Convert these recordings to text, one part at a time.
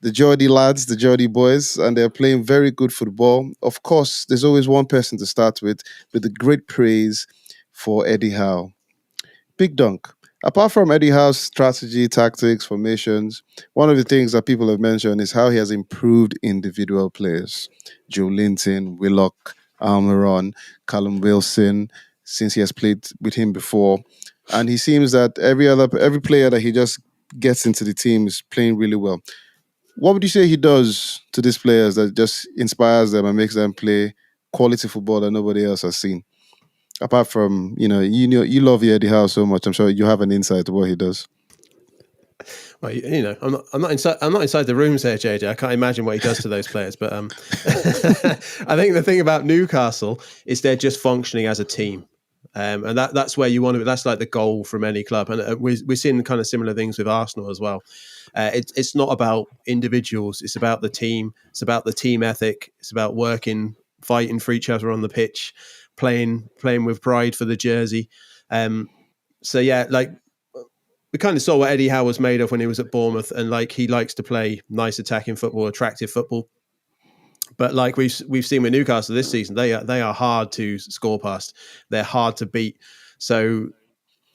the Geordie lads, the Geordie boys, and they're playing very good football. Of course, there's always one person to start with the great praise for Eddie Howe. Big dunk. Apart from Eddie Howe's strategy, tactics, formations, one of the things that people have mentioned is how he has improved individual players. Joe Linton, Willock, Almiron, Callum Wilson, since he has played with him before. And he seems that every player that he just gets into the team is playing really well. What would you say he does to these players that just inspires them and makes them play quality football that nobody else has seen? Apart from, you love Eddie Howe so much, I'm sure you have an insight to what he does. Well, I'm not inside the rooms there, JJ. I can't imagine what he does to those players. But I think the thing about Newcastle is they're just functioning as a team. And that's where you want to be. That's like the goal from any club. And we're seeing kind of similar things with Arsenal as well. It's not about individuals. It's about the team. It's about the team ethic. It's about working, fighting for each other on the pitch, playing with pride for the jersey. So yeah, like we kind of saw what Eddie Howe was made of when he was at Bournemouth, and like he likes to play nice attacking football, attractive football. But like we've seen with Newcastle this season, they are hard to score past. They're hard to beat. So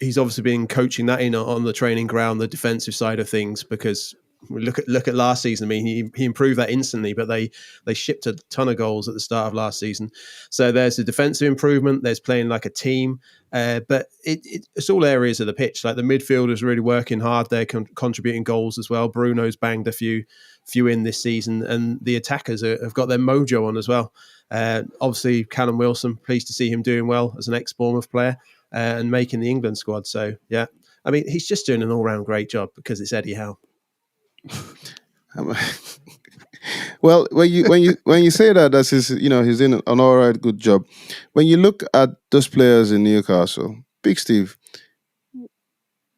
he's obviously been coaching that in on the training ground, the defensive side of things, because look at last season. I mean, he improved that instantly, but they shipped a ton of goals at the start of last season. So there's a defensive improvement. There's playing like a team, but it's all areas of the pitch. Like the midfielders really working hard. They're contributing goals as well. Bruno's banged a few in this season, and the attackers have got their mojo on as well. Obviously, Callum Wilson, pleased to see him doing well as an ex-Bournemouth player and making the England squad. So yeah, I mean, he's just doing an all-round great job because it's Eddie Howe. Well, when you say that, that's his, he's doing an all right, good job. When you look at those players in Newcastle, Big Steve,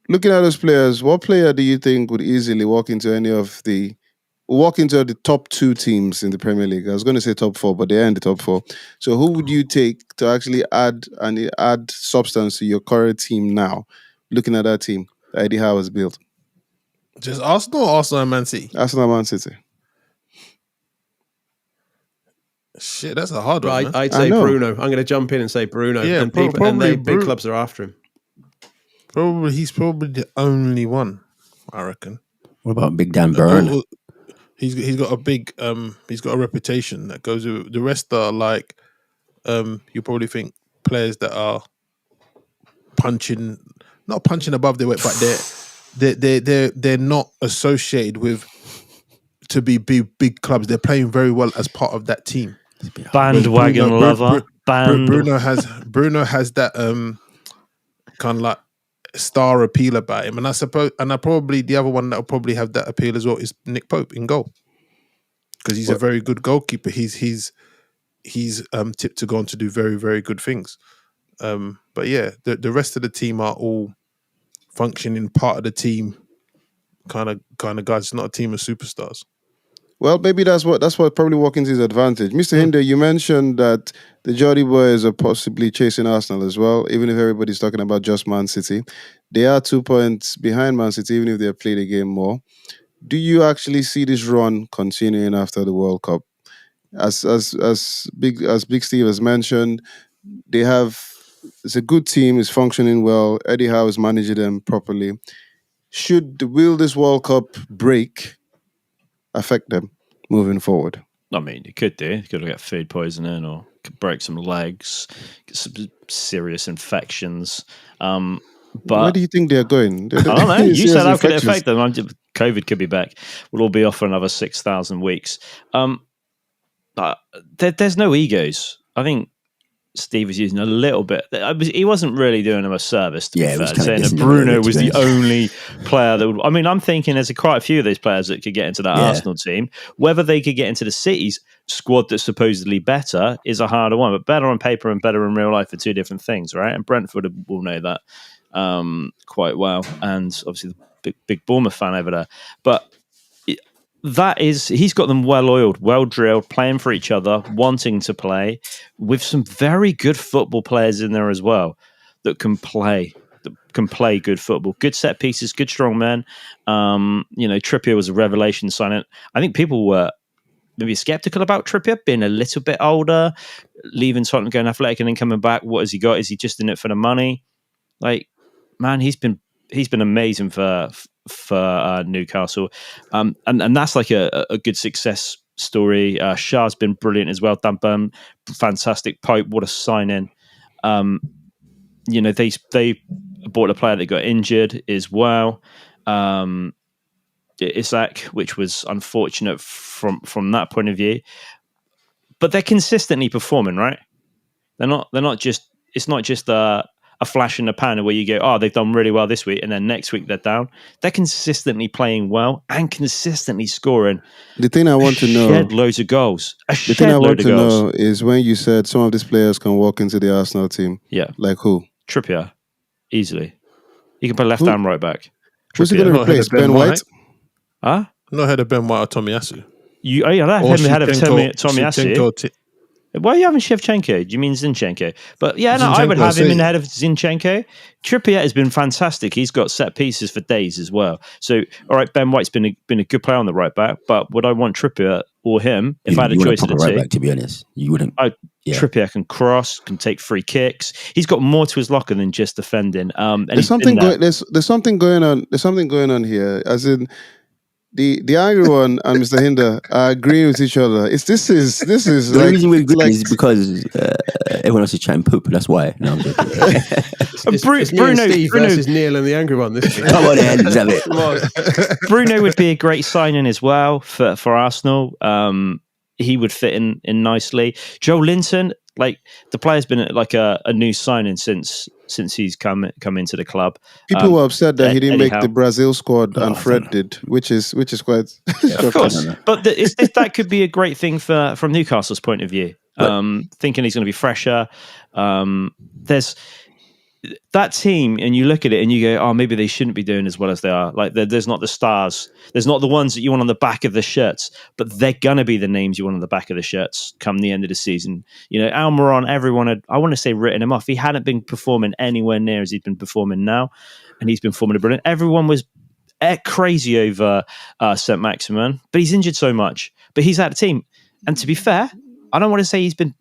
looking at those players, what player do you think would easily walk into the top two teams in the Premier League? I was going to say top four, but they are in the top four. So who would you take to actually add substance to your current team now? Looking at that team that Eddie Howe has built. Just Arsenal or Arsenal and Man City? Arsenal and Man City. Shit, that's a hard one. Right, I'd say Bruno. I'm going to jump in and say Bruno. Yeah, and big clubs are after him. He's probably the only one, I reckon. What about Big Dan Burn? He's got a big he's got a reputation that goes with the rest are like you probably think players that are not punching above their weight, but they're not associated with to be big clubs. They're playing very well as part of that team. Bandwagon lover. Bruno has that kind of like star appeal about him, and I probably the other one that will probably have that appeal as well is Nick Pope in goal, because he's a very good goalkeeper. He's tipped to go on to do very, very good things. But yeah, the rest of the team are all functioning part of the team kind of guys. It's not a team of superstars. Well, maybe that's what probably working to his advantage. Mr. Hinder, you mentioned that the Geordie boys are possibly chasing Arsenal as well, even if everybody's talking about just Man City. They are 2 points behind Man City, even if they have played a game more. Do you actually see this run continuing after the World Cup? As Big Steve has mentioned, it's a good team, it's functioning well. Eddie Howe is managing them properly. Will this World Cup break affect them moving forward? I mean, it could do. It could get food poisoning or could break some legs, get some serious infections. But where do you think they're going? I don't know. You said how could it affect them? COVID could be back. We'll all be off for another 6,000 weeks. There's no egos. I think Steve was using a little bit. He wasn't really doing them a service, to be fair, saying that Bruno was the only player that would. I mean, I'm thinking there's quite a few of these players that could get into that Arsenal team. Whether they could get into the City's squad that's supposedly better is a harder one, but better on paper and better in real life are two different things, right? And Brentford will know that quite well. And obviously the big Bournemouth fan over there. But he's got them well oiled, well drilled, playing for each other, wanting to play, with some very good football players in there as well that can play that can play good football, good set pieces, good strong men. Trippier was a revelation signing. I think people were maybe skeptical about Trippier being a little bit older, leaving Tottenham, going Athletic, and then coming back. What has he got? Is he just in it for the money? Like, man, he's been amazing for Newcastle, and that's like a good success story. Shah's been brilliant as well. Dunburn, fantastic. Pope, what a sign-in. They bought a player that got injured as well. Isaac, which was unfortunate from that point of view, but they're consistently performing, right? They're not just. It's not just a flash in the pan where you go, oh, they've done really well this week, and then next week they're down. They're consistently playing well and consistently scoring. The thing I want to know, shed loads of goals. The thing I want to know is when you said some of these players can walk into the Arsenal team. Yeah, like who? Trippier, easily. He can play left and right back. Who's he going to replace? Ben White? Huh? I've not heard of Ben White or Tomiyasu. I haven't heard of Tomiyasu. Why are you having Shevchenko? Do you mean Zinchenko? But yeah, no, I would have him in ahead of Zinchenko. Trippier has been fantastic. He's got set pieces for days as well. So, all right, Ben White's been a good player on the right back, but would I want Trippier or him if I had a choice of the two? Back, to be honest, you wouldn't. Trippier can cross, can take free kicks. He's got more to his locker than just defending. There's something going on. There's something going on here, as in. The angry one and Mr. Hinder are agreeing with each other. This is the like, reason we're agreeing is because everyone else is trying to poop. That's why. No, I'm joking. It's Bruno versus Neil and the angry one this week. Come on, then, have it. Bruno would be a great signing as well for Arsenal. He would fit in nicely. Joe Linton, like the player's been like a new signing since he's come into the club. People were upset that he didn't make the Brazil squad and Fred did, which is quite. Of course, but that could be a great thing from Newcastle's point of view. Thinking he's going to be fresher. There's that team, and you look at it and you go, oh, maybe they shouldn't be doing as well as they are. Like there's not the stars, there's not the ones that you want on the back of the shirts, but they're gonna be the names you want on the back of the shirts come the end of the season. Almiron, everyone had, I want to say, written him off. He hadn't been performing anywhere near as he's been performing now, and he's been performing brilliant. Everyone was crazy over St. Maximin, but he's injured so much. But he's out of the team, and to be fair, I don't want to say he's been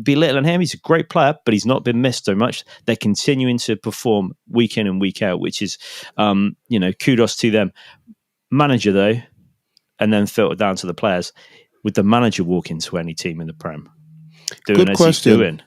belittling him. He's a great player, but he's not been missed so much. They're continuing to perform week in and week out, which is, kudos to them. Manager, though, and then filter down to the players. Would the manager walk into any team in the Prem? Good question.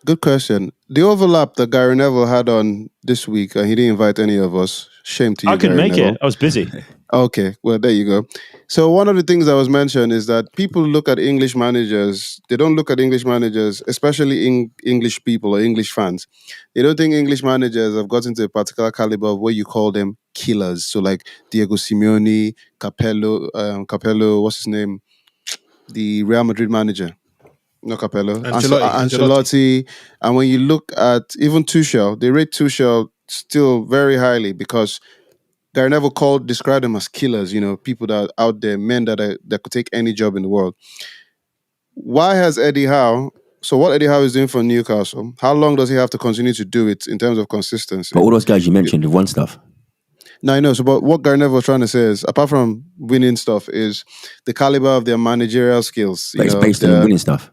Good question. The overlap that Gary Neville had on this week, and he didn't invite any of us. Shame to you, I couldn't Gary make Neville. it. I was busy. Okay, well, there you go. So one of the things that was mentioned is that people look at English managers. They don't look at English managers, especially English people or English fans. They don't think English managers have gotten to a particular caliber of where you call them killers. So like Diego Simeone, Capello, what's his name? The Real Madrid manager. Not Capello. Ancelotti. And when you look at even Tuchel, they rate Tuchel still very highly because Gary Neville described them as killers, people that are out there, men that could take any job in the world. Why has Eddie Howe, so what Eddie Howe is doing for Newcastle, how long does he have to continue to do it in terms of consistency? But all those guys you mentioned have won stuff. No, I know. So, but what Gary Neville was trying to say is, apart from winning stuff, is the caliber of their managerial skills. But it's based on winning stuff.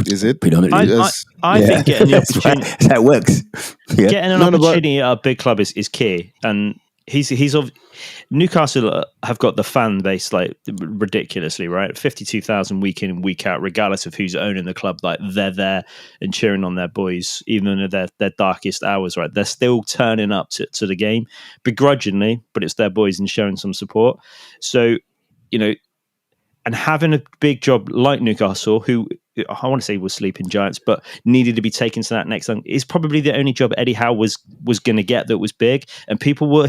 Is it? Predominantly. I think getting the opportunity. That's how it works. Yeah. Getting an opportunity at a big club is key. And Newcastle have got the fan base like ridiculously, right? 52,000 week in and week out, regardless of who's owning the club. Like they're there and cheering on their boys, even in their darkest hours, right? They're still turning up to the game begrudgingly, but it's their boys and showing some support. So, and having a big job like Newcastle, who I want to say was sleeping giants, but needed to be taken to that next level, is probably the only job Eddie Howe was going to get that was big. And people were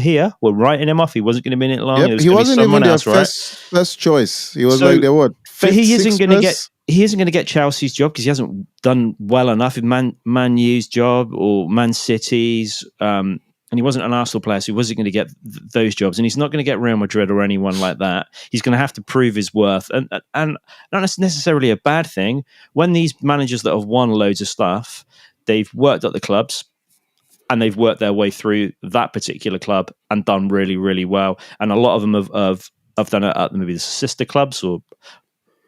writing him off. He wasn't going to be in it long. Yep, he wasn't even their first choice. He was but he isn't going to get Chelsea's job because he hasn't done well enough in Man U's job or Man City's. And he wasn't an Arsenal player, so he wasn't going to get those jobs. And he's not going to get Real Madrid or anyone like that. He's going to have to prove his worth. And not necessarily a bad thing. When these managers that have won loads of stuff, they've worked at the clubs, and they've worked their way through that particular club and done really, really well. And a lot of them have done it at maybe the sister clubs or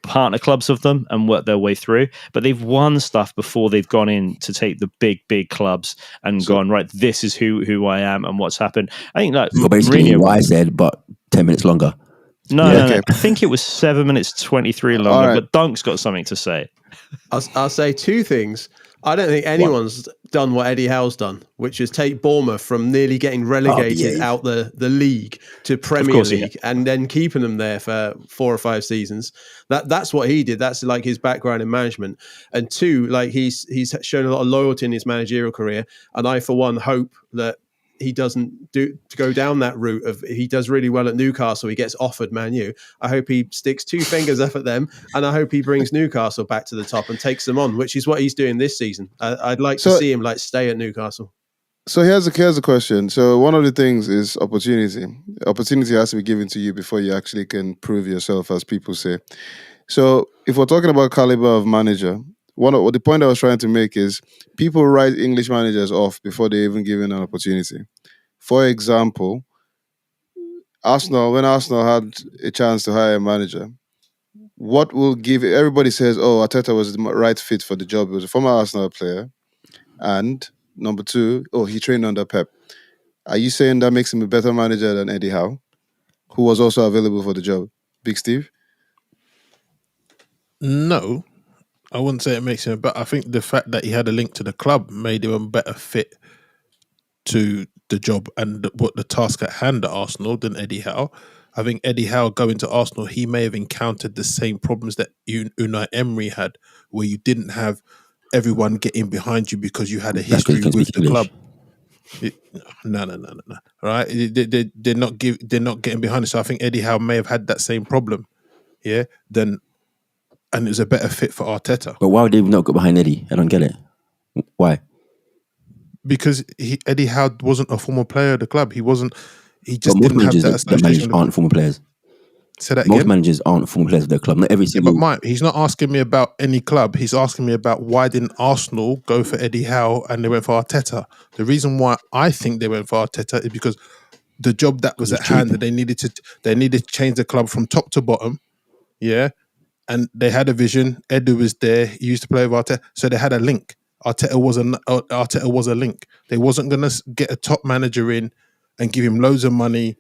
partner clubs of them and worked their way through. But they've won stuff before they've gone in to take the big clubs and gone, right, this is who I am and what's happened. I think that basically Mourinho, what I said, but 10 minutes longer. No. I think it was 7 minutes 23 longer, but Dunk's got something to say. I'll say two things. I don't think anyone's done what Eddie Howe's done, which is take Bournemouth from nearly getting relegated out the league to Premier League and then keeping them there for 4 or 5 seasons. That's what he did. That's like his background in management. And two, like he's shown a lot of loyalty in his managerial career. And I, for one, hope that he doesn't go down that route of, he does really well at Newcastle, he gets offered Man U. I hope he sticks 2 fingers up at them, and I hope he brings Newcastle back to the top and takes them on, which is what he's doing this season. I'd like to see him like stay at Newcastle. So here's a question. So one of the things is opportunity. Opportunity has to be given to you before you actually can prove yourself, as people say. So if we're talking about caliber of manager, the point I was trying to make is people write English managers off before they even given an opportunity. For example, when Arsenal had a chance to hire a manager, what will give everybody says, oh, Arteta was the right fit for the job. He was a former Arsenal player. And number 2, he trained under Pep. Are you saying that makes him a better manager than Eddie Howe, who was also available for the job? Big Steve? No, I wouldn't say it makes him, but I think the fact that he had a link to the club made him a better fit to the job and what the task at hand at Arsenal than Eddie Howe. I think Eddie Howe going to Arsenal, he may have encountered the same problems that Unai Emery had, where you didn't have everyone getting behind you because you had a history with the club. No. Right? They're not getting behind it. So I think Eddie Howe may have had that same problem. Yeah. And it was a better fit for Arteta. But why would they not go behind Eddie? I don't get it. Why? Because Eddie Howe wasn't a former player of the club. He wasn't. He just most didn't have that association. Managers aren't former players. Say that most again? managers aren't former players of their club. Not every single. But Mike, he's not asking me about any club. He's asking me about why didn't Arsenal go for Eddie Howe and they went for Arteta. The reason why I think they went for Arteta is because the job that was at hand, that they needed to change the club from top to bottom. Yeah. And they had a vision. Edu was there. He used to play with Arteta. So they had a link. Arteta was a link. They wasn't going to get a top manager in and give him loads of money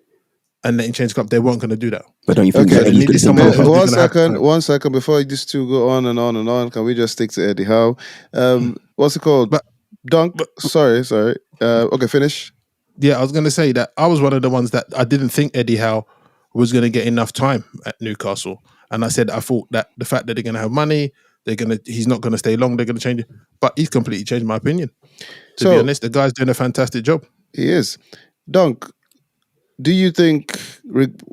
and let him change the club. They weren't going to do that. But don't you think Okay, that one second before these two go on and on and on, can we just stick to Eddie Howe? What's it called? Dunk. Sorry. Okay, finish. Yeah, I was going to say that I was one of the ones that I didn't think Eddie Howe was going to get enough time at Newcastle. And I thought that the fact that they're going to have money, he's not going to stay long, they're going to change it. But he's completely changed my opinion. To be honest, the guy's doing a fantastic job. He is. Dunk, do you think,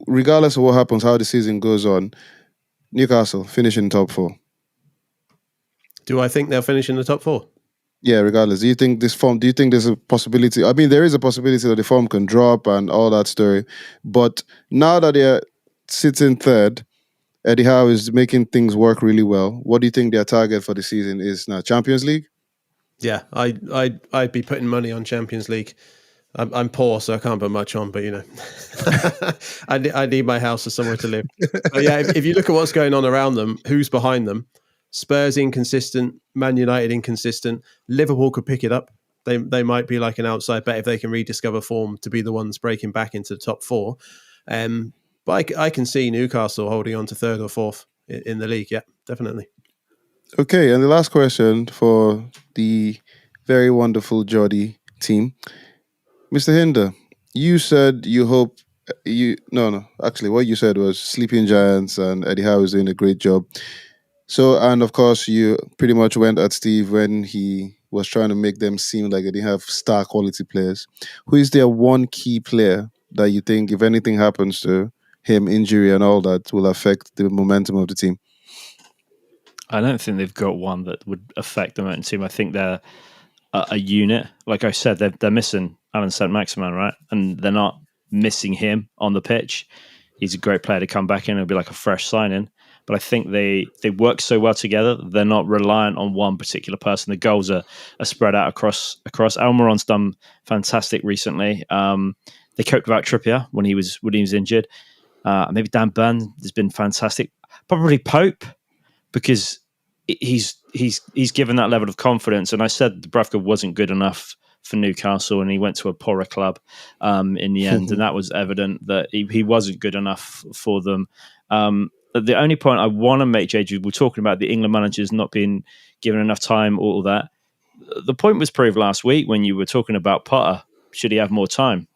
regardless of what happens, how the season goes on, Newcastle finishing top 4? Do I think they'll finish in the top 4? Yeah, regardless. Do you think there's a possibility? I mean, there is a possibility that the form can drop and all that story. But now that they're sitting third, Eddie Howe is making things work really well. What do you think their target for the season is now? Champions League? Yeah, I'd be putting money on Champions League. I'm poor, so I can't put much on, but I need my house or somewhere to live. But yeah, if you look at what's going on around them, who's behind them? Spurs inconsistent, Man United inconsistent. Liverpool could pick it up. They might be like an outside bet if they can rediscover form to be the ones breaking back into the top 4. But I can see Newcastle holding on to 3rd or 4th in the league. Yeah, definitely. Okay, and the last question for the very wonderful Geordie team. Mr. Hinder, you said you hope actually what you said was Sleeping Giants and Eddie Howe is doing a great job. So, and of course, you pretty much went at Steve when he was trying to make them seem like they didn't have star quality players. Who is their one key player that you think, if anything happens to him, injury and all that, will affect the momentum of the team? I don't think they've got one that would affect the momentum team. I think they're a unit. Like I said, they're missing Alan Saint-Maximin, right? And they're not missing him on the pitch. He's a great player to come back in. It'll be like a fresh signing. but I think they work so well together. They're not reliant on one particular person. The goals are spread out across. Almiron's done fantastic recently. They coped without Trippier when he was injured. Maybe Dan Burn has been fantastic. Probably Pope, because he's given that level of confidence. And I said Dubravka wasn't good enough for Newcastle, and he went to a poorer club in the end, and that was evident that he wasn't good enough for them. The only point I want to make, JJ, we're talking about the England managers not being given enough time, all that. The point was proved last week when you were talking about Potter. Should he have more time?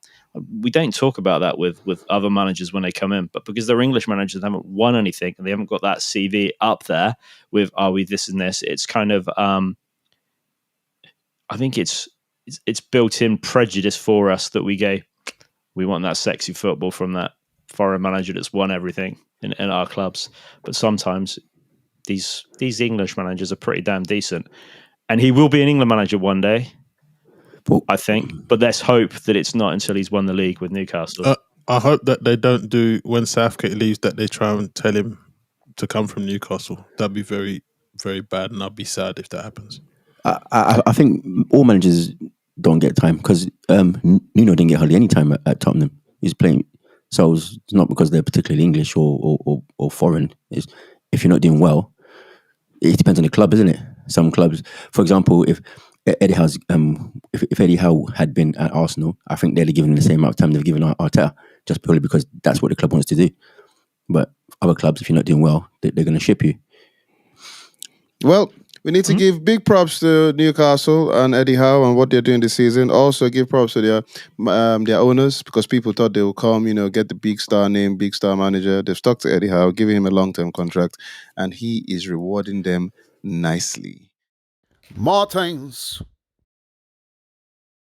We don't talk about that with other managers when they come in, but because they're English managers, they haven't won anything and they haven't got that CV up there with, are we this and this? It's kind of, I think it's built-in prejudice for us that we want that sexy football from that foreign manager that's won everything in our clubs. But sometimes these English managers are pretty damn decent, and he will be an England manager one day. I think, but let's hope that it's not until he's won the league with Newcastle. I hope that they don't do, when Southgate leaves, that they try and tell him to come from Newcastle. That'd be very, very bad, and I'd be sad if that happens. I think all managers don't get time, because Nuno didn't get hardly any time at Tottenham. He's playing, so it's not because they're particularly English or foreign. It's, if you're not doing well, it depends on the club, isn't it? Some clubs, for example, if Eddie Howe had been at Arsenal, I think they'd have given him the same amount of time they've given Arteta, just purely because that's what the club wants to do. But other clubs, if you're not doing well, they're going to ship you. Well, we need to give big props to Newcastle and Eddie Howe and what they're doing this season. Also, give props to their owners, because people thought they would come, get the big star name, big star manager. They've stuck to Eddie Howe, giving him a long-term contract, and he is rewarding them nicely. More things